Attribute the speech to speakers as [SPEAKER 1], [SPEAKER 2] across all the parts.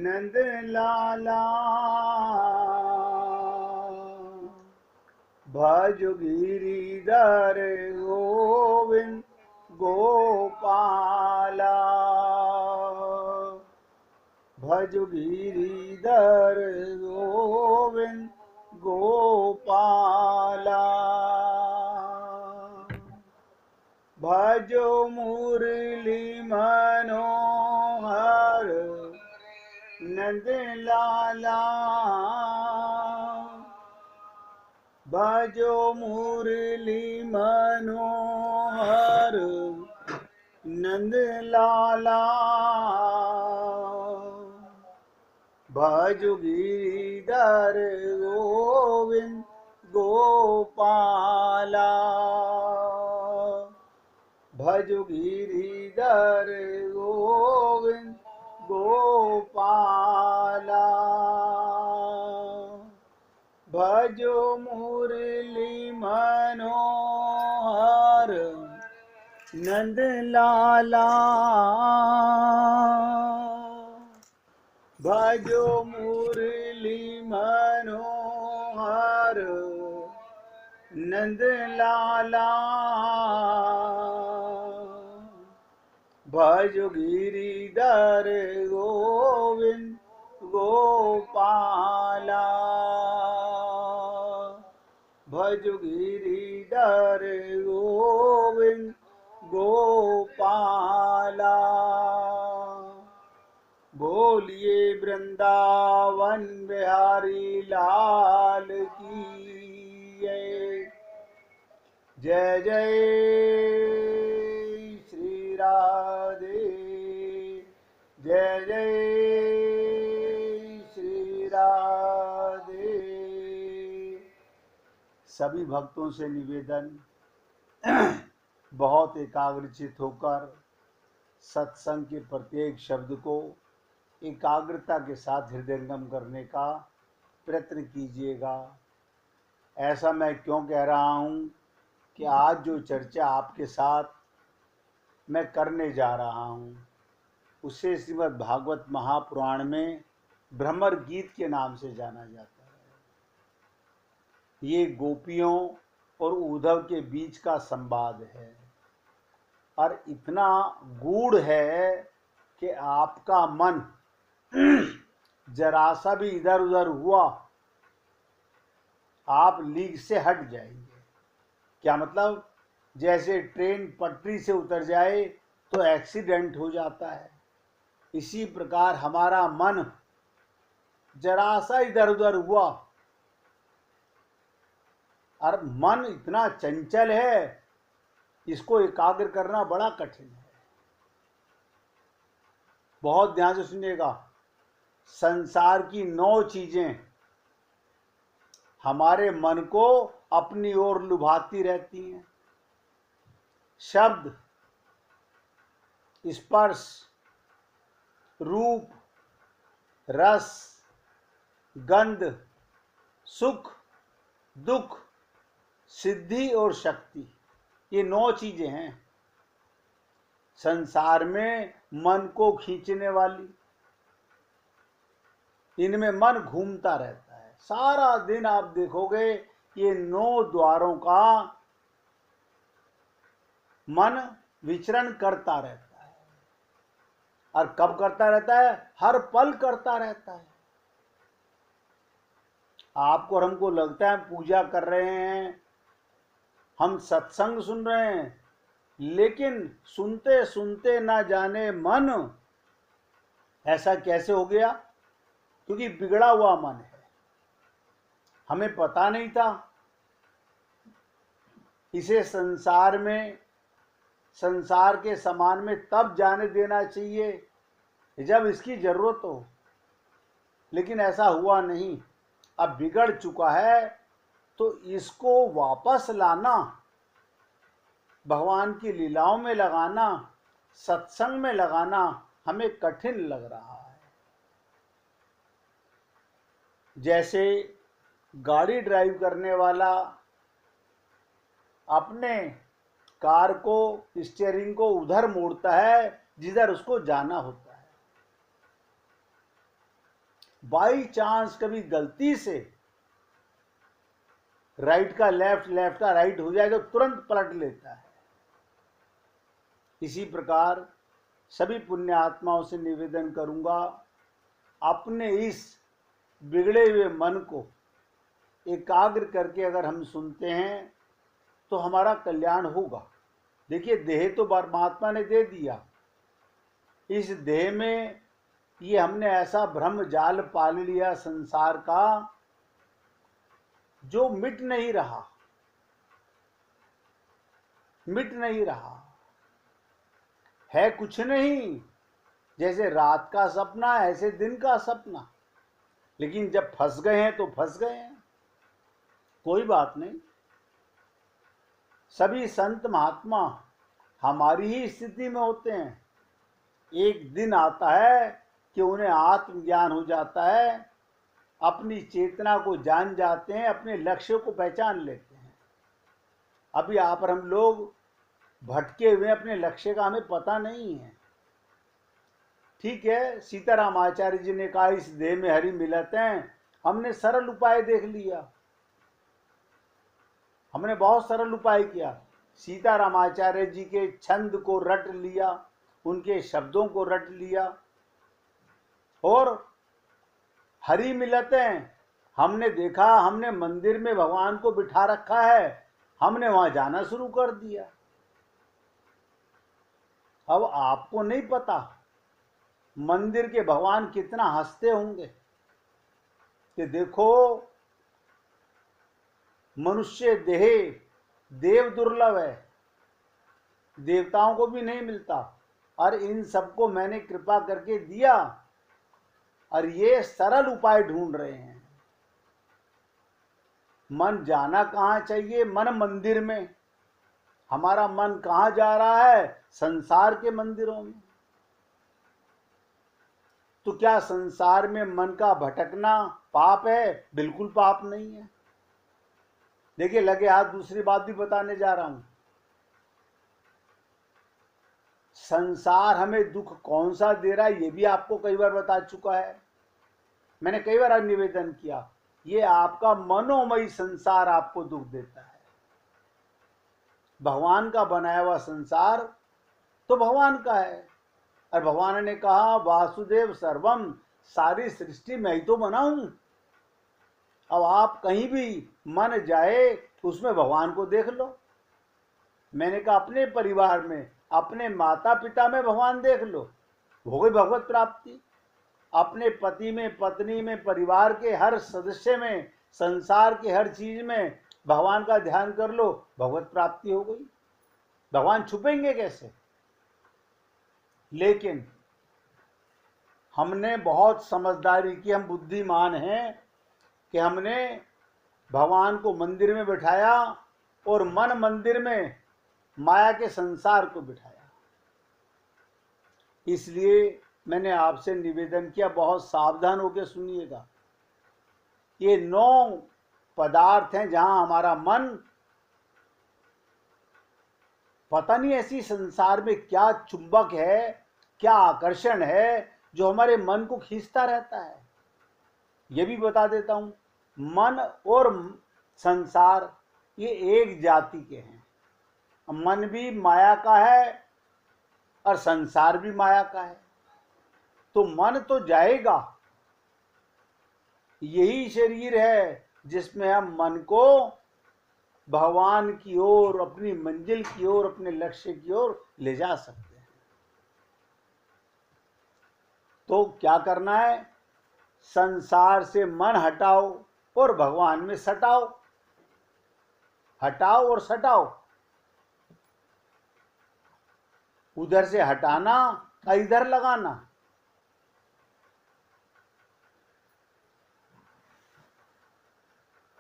[SPEAKER 1] नंद लाला भज गिरिधर गोविंद गोपाला भज गिरिधर गोविंद गोपाला भजो मुरली मनोहर नंद लाला भजो मुरली मनोहर नंद लाला भज गिरिधर गोविंद गोपाला भज गिरिधर गोविंद गोपाला भजो मुरली मनोहर नंद लाला भजो मुरली मनोहर नंद लाला भज गिरिधर गोविंद गोपाला भज गिरिधर गोविंद गोपाला बोलिए वृंदावन बिहारी लाल की जय जय श्री राधे जय जय श्री राधे। सभी भक्तों से निवेदन बहुत एकाग्रचित होकर सत्संग के प्रत्येक शब्द को एकाग्रता के साथ हृदयंगम करने का प्रयत्न कीजिएगा। ऐसा मैं क्यों कह रहा हूँ कि आज जो चर्चा आपके साथ मैं करने जा रहा हूँ उसे श्रीमद् भागवत महापुराण में भ्रमर गीत के नाम से जाना जाता है। ये गोपियों और उद्धव के बीच का संवाद है और इतना गूढ़ है कि आपका मन जरा सा भी इधर उधर हुआ आप लीक से हट जाएंगे। क्या मतलब, जैसे ट्रेन पटरी से उतर जाए तो एक्सीडेंट हो जाता है, इसी प्रकार हमारा मन जरा सा इधर उधर हुआ और मन इतना चंचल है, इसको एकाग्र करना बड़ा कठिन है। बहुत ध्यान से सुनिएगा। संसार की 9 चीजें हमारे मन को अपनी ओर लुभाती रहती हैं। शब्द, स्पर्श, रूप, रस, गंध, सुख, दुख, सिद्धि और शक्ति, ये 9 चीजें हैं संसार में मन को खींचने वाली। इनमें मन घूमता रहता है सारा दिन। आप देखोगे ये 9 द्वारों का मन विचरण करता रहता है। और कब करता रहता है? हर पल करता रहता है। आपको और हमको लगता है पूजा कर रहे हैं, हम सत्संग सुन रहे हैं, लेकिन सुनते सुनते ना जाने मन ऐसा कैसे हो गया, क्योंकि बिगड़ा हुआ मन है। हमें पता नहीं था। इसे संसार में, संसार के समान में तब जाने देना चाहिए जब इसकी जरूरत हो, लेकिन ऐसा हुआ नहीं। अब बिगड़ चुका है तो इसको वापस लाना, भगवान की लीलाओं में लगाना, सत्संग में लगाना हमें कठिन लग रहा है। जैसे गाड़ी ड्राइव करने वाला अपने कार को, स्टीयरिंग को उधर मोड़ता है जिधर उसको जाना होता है। बाई चांस कभी गलती से राइट का लेफ्ट, लेफ्ट का राइट हो जाए तो तुरंत पलट लेता है। इसी प्रकार सभी पुण्य आत्माओं से निवेदन करूंगा, अपने इस बिगड़े हुए मन को एकाग्र करके अगर हम सुनते हैं तो हमारा कल्याण होगा। देखिए, देह तो परमात्मा ने दे दिया, इस देह में ये हमने ऐसा भ्रम जाल पाल लिया संसार का जो मिट नहीं रहा, मिट नहीं रहा है। कुछ नहीं, जैसे रात का सपना ऐसे दिन का सपना, लेकिन जब फंस गए हैं तो फंस गए हैं, कोई बात नहीं। सभी संत महात्मा हमारी ही स्थिति में होते हैं। एक दिन आता है कि उन्हें आत्मज्ञान हो जाता है, अपनी चेतना को जान जाते हैं, अपने लक्ष्य को पहचान लेते हैं। अभी आप और हम लोग भटके हुए, अपने लक्ष्य का हमें पता नहीं है। ठीक है, सीताराम आचार्य जी ने कहा इस देह में हरि मिलत हैं, हमने सरल उपाय देख लिया, हमने बहुत सरल उपाय किया। सीताराम आचार्य जी के छंद को रट लिया, उनके शब्दों को रट लिया, और हरि मिलत हैं हमने देखा, हमने मंदिर में भगवान को बिठा रखा है, हमने वहां जाना शुरू कर दिया। अब आपको नहीं पता मंदिर के भगवान कितना हंसते होंगे कि देखो मनुष्य देह देव दुर्लभ है, देवताओं को भी नहीं मिलता, और इन सबको मैंने कृपा करके दिया, और ये सरल उपाय ढूंढ रहे हैं। मन जाना कहाँ चाहिए? मन मंदिर में। हमारा मन कहाँ जा रहा है? संसार के मंदिरों में। तो क्या संसार में मन का भटकना पाप है? बिल्कुल पाप नहीं है। देखिए, लगे हाथ दूसरी बात भी बताने जा रहा हूं। संसार हमें दुख कौन सा दे रहा है ये भी आपको कई बार बता चुका है, मैंने कई बार निवेदन किया। ये आपका मनोमयी संसार आपको दुख देता है। भगवान का बनाया हुआ संसार तो भगवान का है, और भगवान ने कहा वासुदेव सर्वम, सारी सृष्टि मैं ही तो बनाऊं। अब आप कहीं भी मन जाए उसमें भगवान को देख लो। मैंने कहा अपने परिवार में, अपने माता पिता में भगवान देख लो, हो गई भगवत प्राप्ति। अपने पति में, पत्नी में, परिवार के हर सदस्य में, संसार के हर चीज में भगवान का ध्यान कर लो, भगवत प्राप्ति हो गई। भगवान छुपेंगे कैसे? लेकिन हमने बहुत समझदारी की, हम बुद्धिमान हैं कि हमने भगवान को मंदिर में बिठाया और मन मंदिर में माया के संसार को बिठाया। इसलिए मैंने आपसे निवेदन किया, बहुत सावधान होकर सुनिएगा। ये 9 पदार्थ हैं जहां हमारा मन, पता नहीं ऐसी संसार में क्या चुंबक है, क्या आकर्षण है जो हमारे मन को खींचता रहता है। ये भी बता देता हूं, मन और संसार ये एक जाति के हैं। मन भी माया का है और संसार भी माया का है। तो मन तो जाएगा, यही शरीर है जिसमें हम मन को भगवान की ओर, अपनी मंजिल की ओर, अपने लक्ष्य की ओर ले जा सकते हैं। तो क्या करना है? संसार से मन हटाओ और भगवान में सटाओ, हटाओ और सटाओ। उधर से हटाना और इधर लगाना।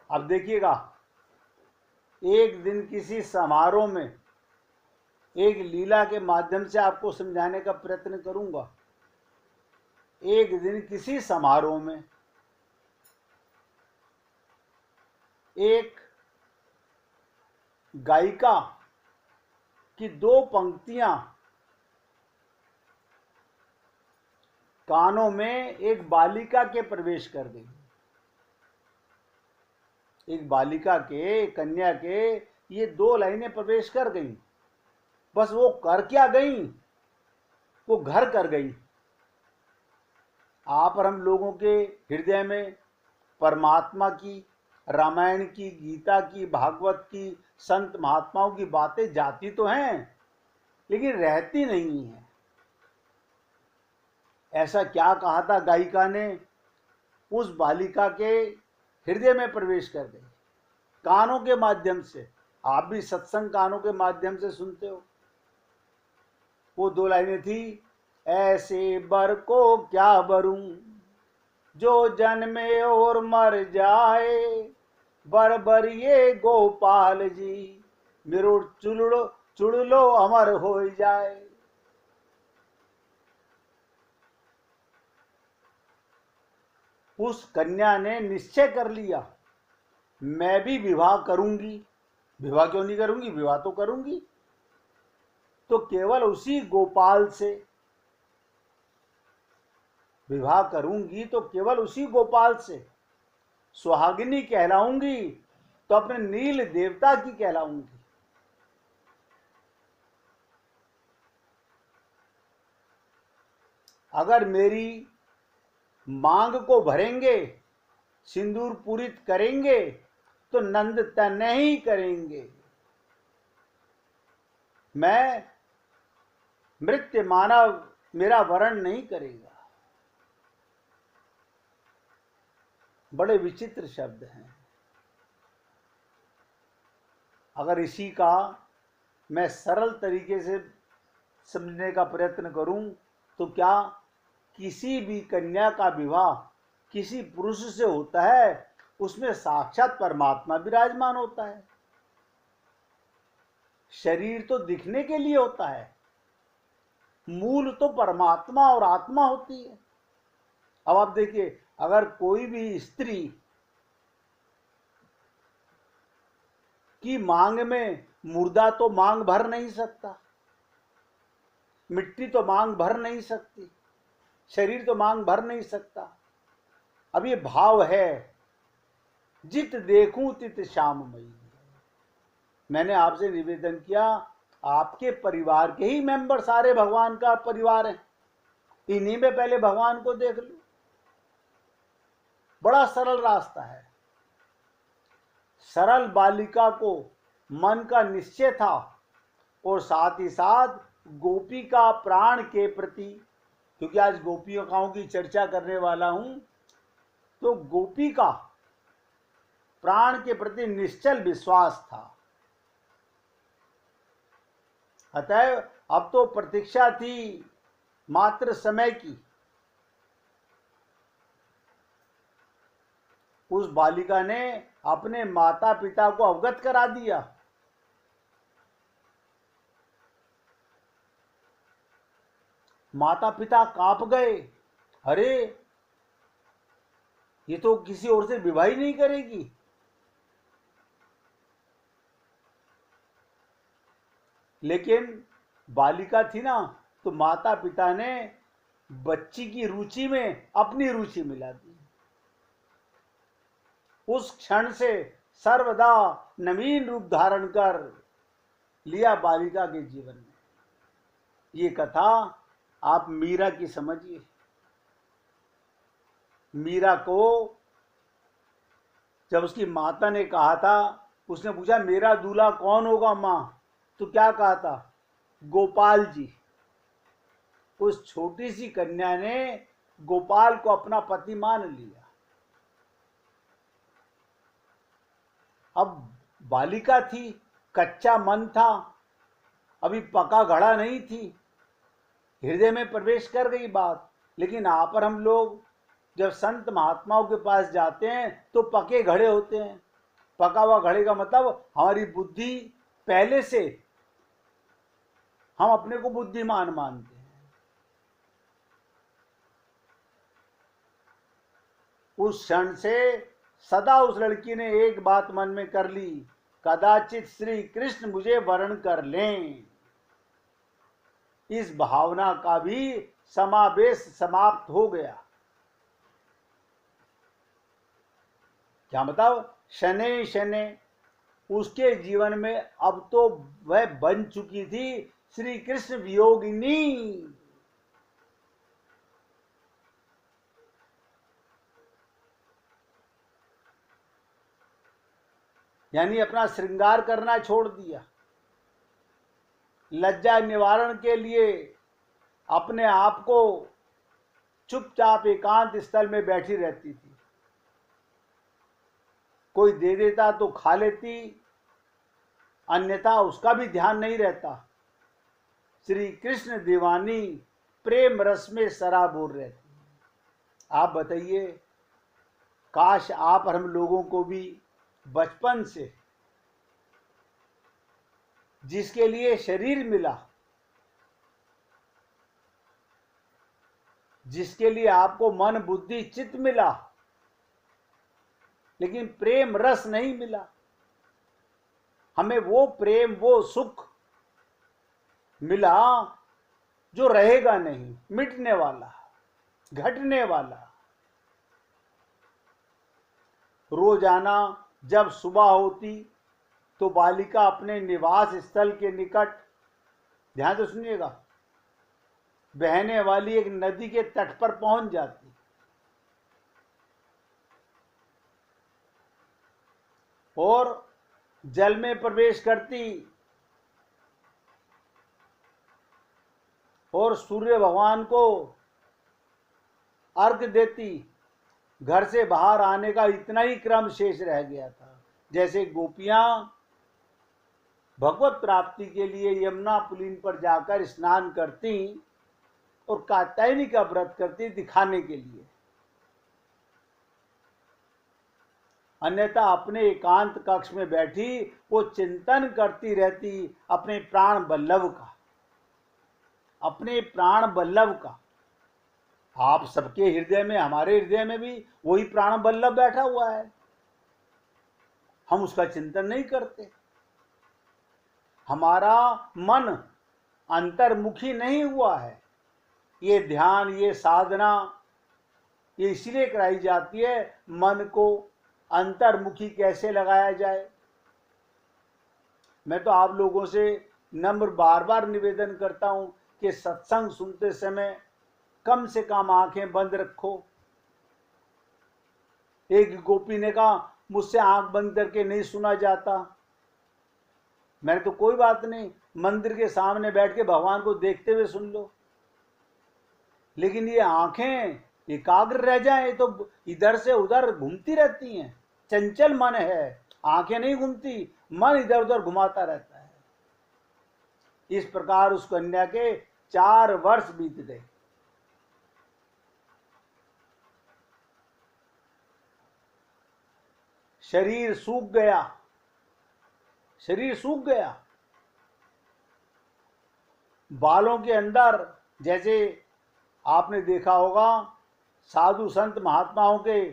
[SPEAKER 1] अब देखिएगा, एक दिन किसी समारोह में एक लीला के माध्यम से आपको समझाने का प्रयत्न करूंगा। एक दिन किसी समारोह में एक गायिका की 2 पंक्तियां कानों में एक बालिका के प्रवेश कर गई। एक बालिका के, कन्या के ये 2 लाइनें प्रवेश कर गई। बस वो कर क्या गई? वो घर कर गई। आप और हम लोगों के हृदय में परमात्मा की, रामायण की, गीता की, भागवत की, संत महात्माओं की बातें जाती तो हैं, लेकिन रहती नहीं है। ऐसा क्या कहा था गायिका ने? उस बालिका के हृदय में प्रवेश कर गई कानों के माध्यम से। आप भी सत्संग कानों के माध्यम से सुनते हो। वो 2 लाइनें थी, ऐसे बर को क्या बरूं जो जन्मे और मर जाए, बर बर ये गोपाल जी मेरो चुड़लो अमर हो जाए। उस कन्या ने निश्चय कर लिया, मैं भी विवाह करूंगी। विवाह क्यों नहीं करूंगी? विवाह तो करूंगी, तो केवल उसी गोपाल से। विवाह करूंगी तो केवल उसी गोपाल से। सुहागिनी कहलाऊंगी तो अपने नील देवता की कहलाऊंगी। अगर मेरी मांग को भरेंगे, सिंदूर पूरित करेंगे, तो नंद तनय ही करेंगे। मैं मृत्य मानव मेरा वरण नहीं करेगा। बड़े विचित्र शब्द हैं। अगर इसी का मैं सरल तरीके से समझने का प्रयत्न करूं तो क्या किसी भी कन्या का विवाह किसी पुरुष से होता है, उसमें साक्षात परमात्मा विराजमान होता है। शरीर तो दिखने के लिए होता है, मूल तो परमात्मा और आत्मा होती है। अब आप देखिए, अगर कोई भी स्त्री की मांग में मुर्दा तो मांग भर नहीं सकता, मिट्टी तो मांग भर नहीं सकती, शरीर तो मांग भर नहीं सकता। अब ये भाव है, जित देखूं तित श्याममयी। मैंने आपसे निवेदन किया, आपके परिवार के ही मेंबर सारे भगवान का परिवार है, इन्हीं में पहले भगवान को देख लो। बड़ा सरल रास्ता है। सरल बालिका को मन का निश्चय था और साथ ही साथ गोपी का प्राण के प्रति, क्योंकि आज गोपियों की चर्चा करने वाला हूं, तो गोपी का प्राण के प्रति निश्चल विश्वास था। अतः अब तो प्रतीक्षा थी मात्र समय की। उस बालिका ने अपने माता पिता को अवगत करा दिया। माता पिता कांप गए, अरे ये तो किसी और से विवाह ही नहीं करेगी। लेकिन बालिका थी ना, तो माता पिता ने बच्ची की रुचि में अपनी रुचि मिला दी। उस क्षण से सर्वदा नवीन रूप धारण कर लिया बालिका के जीवन में। ये कथा आप मीरा की समझिए। मीरा को जब उसकी माता ने कहा था, उसने पूछा मेरा दूल्हा कौन होगा मां? तो क्या कहा था? गोपाल जी। उस छोटी सी कन्या ने गोपाल को अपना पति मान लिया। अब बालिका थी, कच्चा मन था, अभी पका घड़ा नहीं थी, हृदय में प्रवेश कर गई बात। लेकिन आप और हम लोग जब संत महात्माओं के पास जाते हैं तो पके घड़े होते हैं। पका हुआ घड़े का मतलब हमारी बुद्धि पहले से, हम अपने को बुद्धिमान मानते हैं। उस क्षण से सदा उस लड़की ने एक बात मन में कर ली, कदाचित श्री कृष्ण मुझे वरण कर लें। इस भावना का भी समावेश समाप्त हो गया। क्या मतलब, शनै शनै उसके जीवन में अब तो वह बन चुकी थी श्री कृष्ण वियोगिनी। यानी अपना श्रृंगार करना छोड़ दिया। लज्जा निवारण के लिए अपने आप को चुपचाप एकांत स्थल में बैठी रहती थी। कोई दे देता तो खा लेती, अन्यथा उसका भी ध्यान नहीं रहता। श्री कृष्ण दीवानी प्रेम रस में सराबोर रहती। आप बताइए, काश आप और हम लोगों को भी बचपन से जिसके लिए शरीर मिला, जिसके लिए आपको मन बुद्धि चित्त मिला, लेकिन प्रेम रस नहीं मिला, हमें वो प्रेम वो सुख मिला जो रहेगा नहीं, मिटने वाला, घटने वाला। रोजाना जब सुबह होती तो बालिका अपने निवास स्थल के निकट, ध्यान से सुनिएगा, बहने वाली एक नदी के तट पर पहुंच जाती। और जल में प्रवेश करती और सूर्य भगवान को अर्घ देती। घर से बाहर आने का इतना ही क्रम शेष रह गया था। जैसे गोपियां भगवत प्राप्ति के लिए यमुना पुलिन पर जाकर स्नान करती और कात्यायनी का व्रत करती दिखाने के लिए, अन्यथा अपने एकांत कक्ष में बैठी वो चिंतन करती रहती अपने प्राण बल्लभ का, अपने प्राण बल्लभ का। आप सबके हृदय में, हमारे हृदय में भी वही प्राण बल्लभ बैठा हुआ है, हम उसका चिंतन नहीं करते। हमारा मन अंतर्मुखी नहीं हुआ है। ये ध्यान, ये साधना, ये इसलिए कराई जाती है मन को अंतर्मुखी कैसे लगाया जाए। मैं तो आप लोगों से नम्र बार बार निवेदन करता हूं कि सत्संग सुनते समय कम से कम आंखें बंद रखो। एक गोपी ने कहा, मुझसे आंख बंद करके नहीं सुना जाता। मैंने तो कोई बात नहीं, मंदिर के सामने बैठ के भगवान को देखते हुए सुन लो, लेकिन ये आंखें एकाग्र रह जाए तो इधर से उधर घूमती रहती हैं। चंचल मन है, आंखें नहीं घूमती, मन इधर उधर घुमाता रहता है। इस प्रकार उस कन्या के 4 वर्ष बीत गए। शरीर सूख गया, शरीर सूख गया। बालों के अंदर, जैसे आपने देखा होगा साधु संत महात्माओं के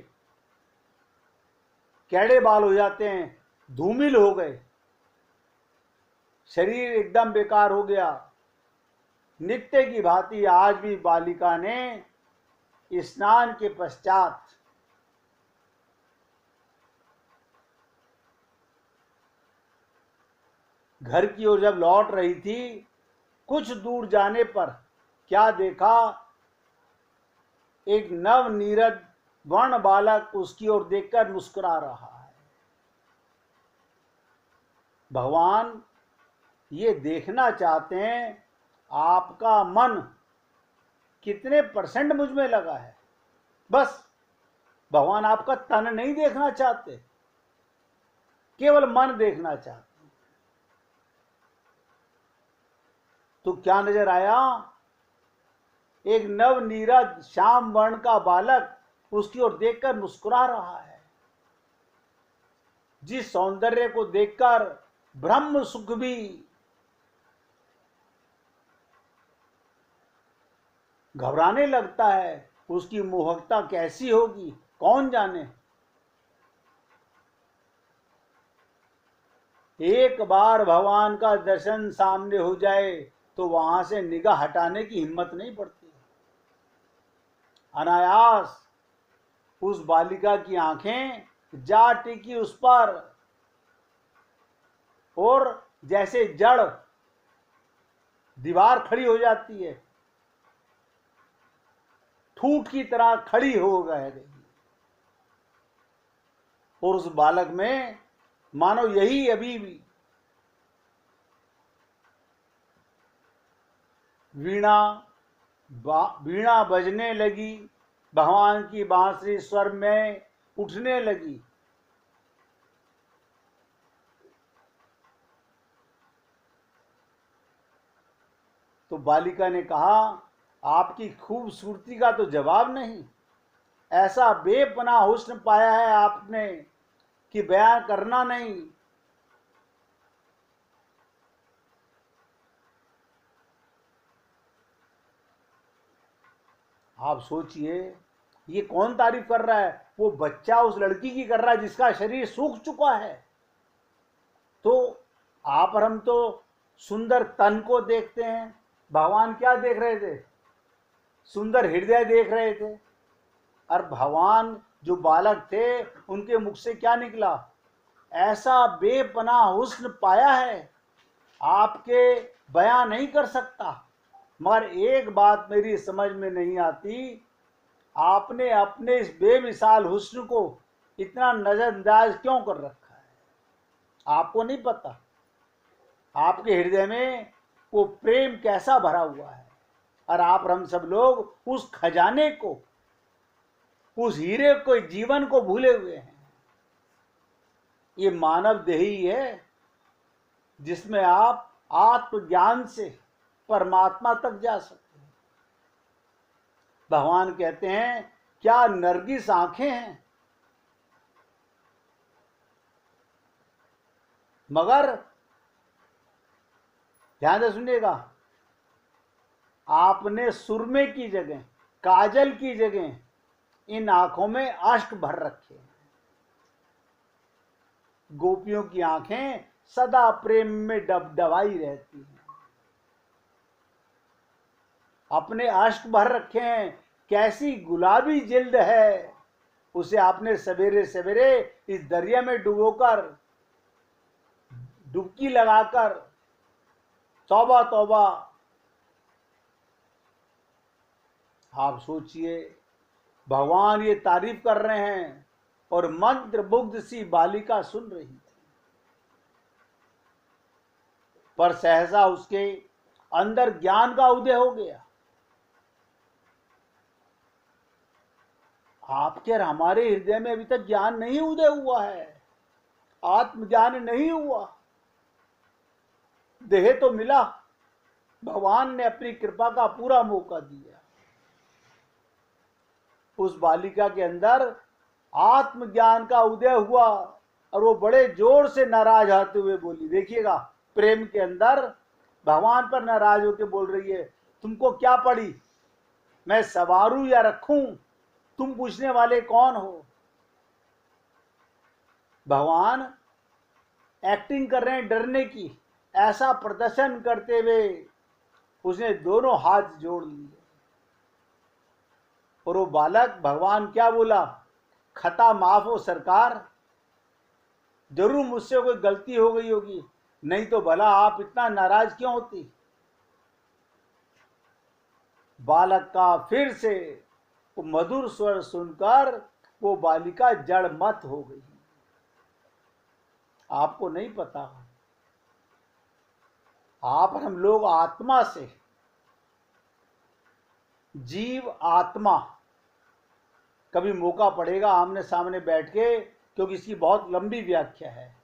[SPEAKER 1] कैड़े बाल हो जाते हैं, धूमिल हो गए, शरीर एकदम बेकार हो गया। नित्य की भांति आज भी बालिका ने स्नान के पश्चात घर की ओर जब लौट रही थी, कुछ दूर जाने पर क्या देखा, एक नव नीरद वर्ण बालक उसकी ओर देखकर मुस्कुरा रहा है। भगवान ये देखना चाहते हैं आपका मन कितने % मुझ में लगा है। बस भगवान आपका तन नहीं देखना चाहते, केवल मन देखना चाहते। तो क्या नजर आया, एक नव नीरद श्याम वर्ण का बालक उसकी ओर देखकर मुस्कुरा रहा है। जिस सौंदर्य को देखकर ब्रह्म सुख भी घबराने लगता है, उसकी मोहकता कैसी होगी कौन जाने। एक बार भगवान का दर्शन सामने हो जाए तो वहां से निगाह हटाने की हिम्मत नहीं पड़ती। अनायास उस बालिका की आंखें जा टिकी उस पर, और जैसे जड़ दीवार खड़ी हो जाती है, ठूठ की तरह खड़ी हो रह गई। और उस बालक में मानो यही अभी भी वीणा बजने लगी, भगवान की बांसुरी स्वर में उठने लगी। तो बालिका ने कहा, आपकी खूबसूरती का तो जवाब नहीं, ऐसा बेपनाह हुस्न पाया है आपने कि बयान करना नहीं। आप सोचिए, ये कौन तारीफ कर रहा है? वो बच्चा उस लड़की की कर रहा है जिसका शरीर सूख चुका है। तो आप और हम तो सुंदर तन को देखते हैं, भगवान क्या देख रहे थे? सुंदर हृदय देख रहे थे। और भगवान जो बालक थे, उनके मुख से क्या निकला? ऐसा बेपनाह हुस्न पाया है, आपके बयां नहीं कर सकता। मगर एक बात मेरी समझ में नहीं आती, आपने अपने इस बेमिसाल हुस्न को इतना नजरअंदाज क्यों कर रखा है? आपको नहीं पता आपके हृदय में वो प्रेम कैसा भरा हुआ है। और आप हम सब लोग उस खजाने को, उस हीरे को, जीवन को भूले हुए हैं। ये मानव देह ही है जिसमें आप आत्मज्ञान से परमात्मा तक जा सकते हैं। भगवान कहते हैं, क्या नरगिस आंखें हैं, मगर ध्यान से सुनिएगा, आपने सुरमे की जगह, काजल की जगह इन आंखों में अश्क भर रखे हैं। गोपियों की आंखें सदा प्रेम में डबडबाई रहती हैं। अपने अश्क भर रखे हैं। कैसी गुलाबी जिल्द है, उसे आपने सवेरे सवेरे इस दरिया में डुबोकर, डुबकी लगाकर, तौबा तौबा। आप सोचिए, भगवान ये तारीफ कर रहे हैं और मंत्र मुग्ध सी बालिका सुन रही थी। पर सहसा उसके अंदर ज्ञान का उदय हो गया। आपके और हमारे हृदय में अभी तक ज्ञान नहीं उदय हुआ है, आत्मज्ञान नहीं हुआ। देह तो मिला, भगवान ने अपनी कृपा का पूरा मौका दिया। उस बालिका के अंदर आत्मज्ञान का उदय हुआ और वो बड़े जोर से नाराज आते हुए बोली। देखिएगा, प्रेम के अंदर भगवान पर नाराज होकर बोल रही है, तुमको क्या पड़ी, मैं सवारूं या रखूं, तुम पूछने वाले कौन हो? भगवान एक्टिंग कर रहे हैं डरने की, ऐसा प्रदर्शन करते हुए उसने दोनों हाथ जोड़ लिए। और वो बालक, भगवान क्या बोला? खता माफ हो सरकार, जरूर मुझसे कोई गलती हो गई होगी, नहीं तो भला आप इतना नाराज क्यों होती? बालक का फिर से वो मधुर स्वर सुनकर वो बालिका जड़मत हो गई। आपको नहीं पता, आप और हम लोग आत्मा से, जीव आत्मा, कभी मौका पड़ेगा आमने सामने बैठ के, क्योंकि इसकी बहुत लंबी व्याख्या है।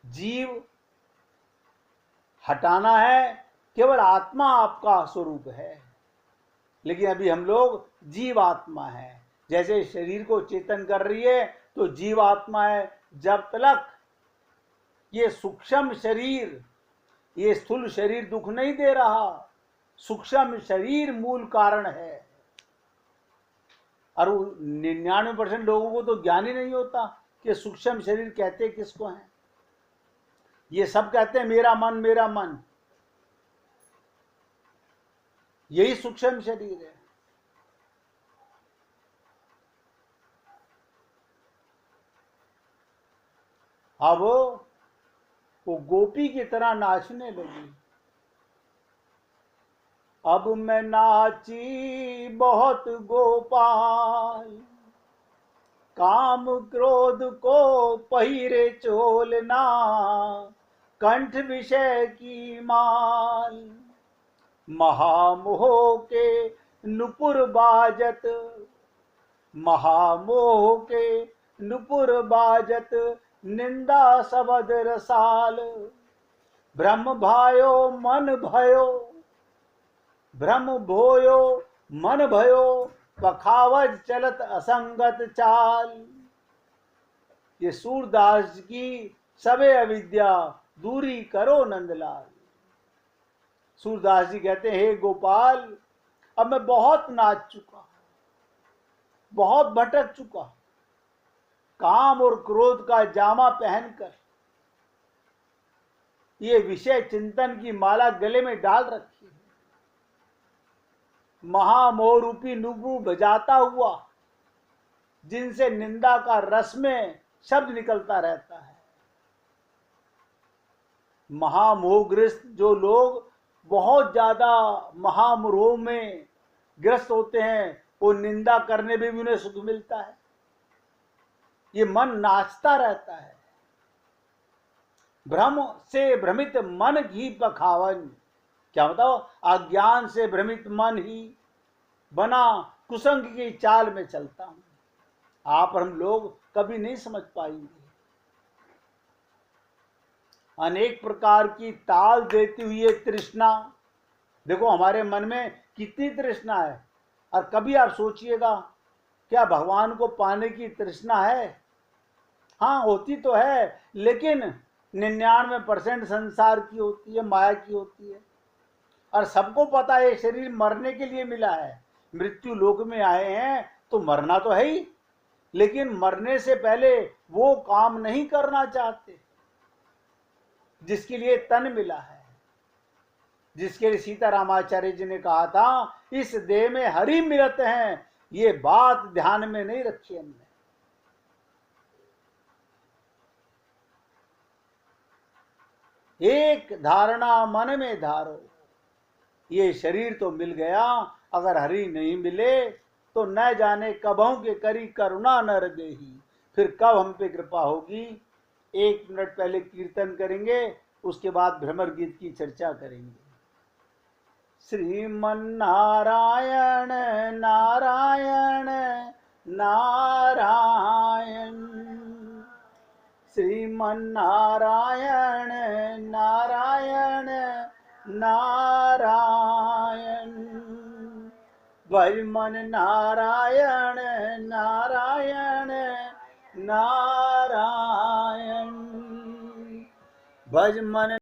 [SPEAKER 1] जीव हटाना है, केवल आत्मा आपका स्वरूप है। लेकिन अभी हम लोग जीव आत्मा है। जैसे शरीर को चेतन कर रही है तो जीव आत्मा है। जब तक ये सूक्ष्म शरीर, ये स्थूल शरीर दुख नहीं दे रहा, सूक्ष्म शरीर मूल कारण है। और 99% लोगों को तो ज्ञान ही नहीं होता कि सूक्ष्म शरीर कहते किसको हैं। ये सब कहते हैं मेरा मन मेरा मन, यही सूक्ष्म शरीर है। अब वो गोपी की तरह नाचने लगी। अब मैं नाची बहुत गोपाल, काम क्रोध को पहिरे चोलना, कंठ विषय की माल। महामोह के नुपुर बाजत, महामोह के नुपुर बाजत, निंदा शब्द रसाल। ब्रह्म भायो मन भयो, भ्रम भोयो मन भयो, पखावज चलत असंगत चाल। ये सूरदास की सबे अविद्या दूरी करो नंदलाल। सूरदास जी कहते हैं, हे गोपाल, अब मैं बहुत नाच चुका, बहुत भटक चुका, काम और क्रोध का जामा पहनकर ये विषय चिंतन की माला गले में डाल रखी है। महामोह रूपी नुपु बजाता हुआ, जिनसे निंदा का रस में शब्द निकलता रहता है। महामोहग्रस्त जो लोग बहुत ज्यादा महामोह में ग्रस्त होते हैं, वो निंदा करने में भी उन्हें सुख मिलता है। ये मन नाचता रहता है। भ्रम से भ्रमित मन ही पखावन, क्या बताओ, अज्ञान से भ्रमित मन ही बना कुसंग की चाल में चलता हूं। आप हम लोग कभी नहीं समझ पाएंगे। अनेक प्रकार की ताल देती हुई एक तृष्णा, देखो हमारे मन में कितनी तृष्णा है। और कभी आप सोचिएगा, क्या भगवान को पाने की तृष्णा है? हाँ, होती तो है, लेकिन 99% संसार की होती है, माया की होती है। और सबको पता है शरीर मरने के लिए मिला है, मृत्यु लोक में आए हैं तो मरना तो है ही, लेकिन मरने से पहले वो काम नहीं करना चाहते जिसके लिए तन मिला है। जिसके लिए सीतारामाचार्य जी ने कहा था, इस देह में हरि मिलत हैं, ये बात ध्यान में नहीं रखी हमने। एक धारणा मन में धारो, ये शरीर तो मिल गया, अगर हरि नहीं मिले तो न जाने कबहू के करी करुणा नर देही, फिर कब हम पे कृपा होगी। 1 मिनट पहले कीर्तन करेंगे, उसके बाद भ्रमर गीत की चर्चा करेंगे। श्रीमन नारायण नारायण नारायण, श्रीमन नारायण नारायण नारायण, भज मन नारायण नारायण नारायण, भज मन